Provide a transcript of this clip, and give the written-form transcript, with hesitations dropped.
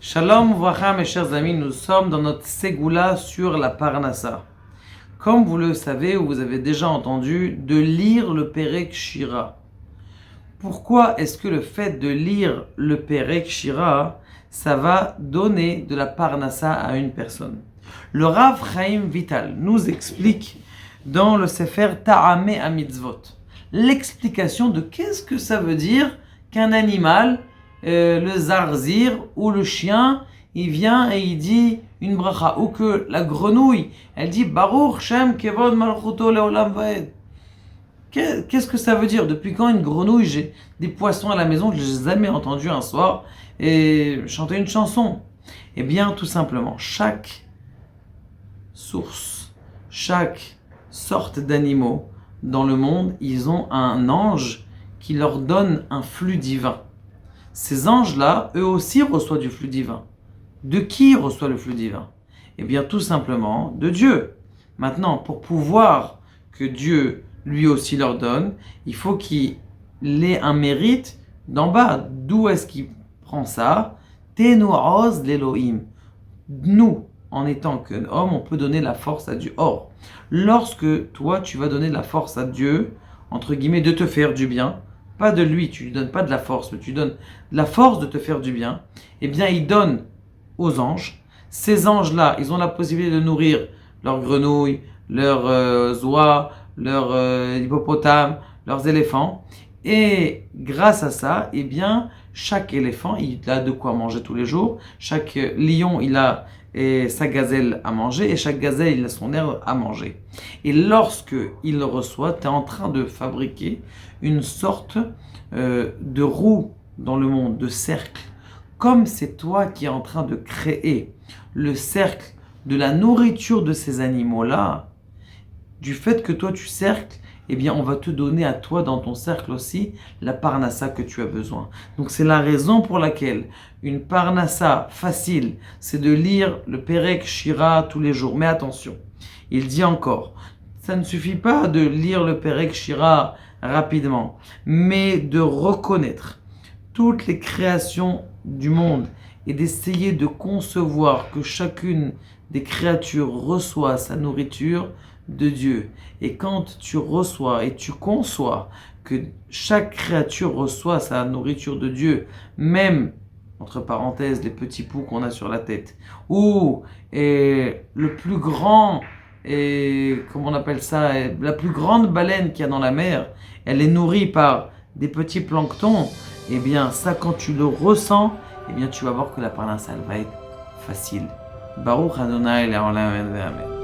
Shalom Uvracha, mes chers amis, nous sommes dans notre Ségoula sur la Parnassa. Comme vous le savez ou vous avez déjà entendu, de lire le Perek Shira. Pourquoi est-ce que le fait de lire le Perek Shira, ça va donner de la Parnassa à une personne? Le Rav Chaim Vital nous explique dans le Sefer Ta'ameh HaMitzvot l'explication de qu'est-ce que ça veut dire qu'un animal, le zarzir ou le chien, il vient et il dit une bracha, ou que la grenouille, elle dit Baruch Shem Kevod Malchuto Leolam Vaed. Qu'est-ce que ça veut dire? Depuis quand une grenouille, j'ai des poissons à la maison, je ne les ai jamais entendus un soir et chanter une chanson? Eh bien, tout simplement, chaque source, chaque sorte d'animaux dans le monde, ils ont un ange qui leur donne un flux divin. Ces anges-là, eux aussi reçoivent du flux divin. De qui reçoit le flux divin? Eh bien, tout simplement, de Dieu. Maintenant, pour pouvoir que Dieu lui aussi leur donne, il faut qu'il ait un mérite d'en bas. D'où est-ce qu'il prend ça? Teno'oz l'Elohim. Nous, en étant qu'un homme, on peut donner la force à Dieu. Or, lorsque toi, tu vas donner de la force à Dieu, entre guillemets, de te faire du bien, pas de lui, tu lui donnes pas de la force, mais tu donnes de la force de te faire du bien, eh bien, il donne aux anges. Ces anges-là, ils ont la possibilité de nourrir leurs grenouilles, leurs oies, leurs hippopotames, leurs éléphants. Et grâce à ça, eh bien, chaque éléphant, il a de quoi manger tous les jours. Chaque lion, il a sa gazelle à manger. Et chaque gazelle, il a son herbe à manger. Et lorsque il le reçoit, tu es en train de fabriquer une sorte de roue dans le monde, de cercle. Comme c'est toi qui es en train de créer le cercle de la nourriture de ces animaux-là, du fait que toi tu cercles, eh bien on va te donner à toi dans ton cercle aussi la parnassa que tu as besoin. Donc c'est la raison pour laquelle une parnassa facile, c'est de lire le Perek Shira tous les jours. Mais attention, il dit encore, ça ne suffit pas de lire le Perek Shira rapidement, mais de reconnaître toutes les créations du monde et d'essayer de concevoir que chacune des créatures reçoit sa nourriture de Dieu. Et quand tu reçois et tu conçois que chaque créature reçoit sa nourriture de Dieu, même, entre parenthèses, les petits poux qu'on a sur la tête, ou le plus grand, comment on appelle ça, la plus grande baleine qu'il y a dans la mer, elle est nourrie par des petits planctons, eh bien ça, quand tu le ressens, eh bien tu vas voir que la parnassa, elle va être facile. Baruch Adonai Le'olam Amen.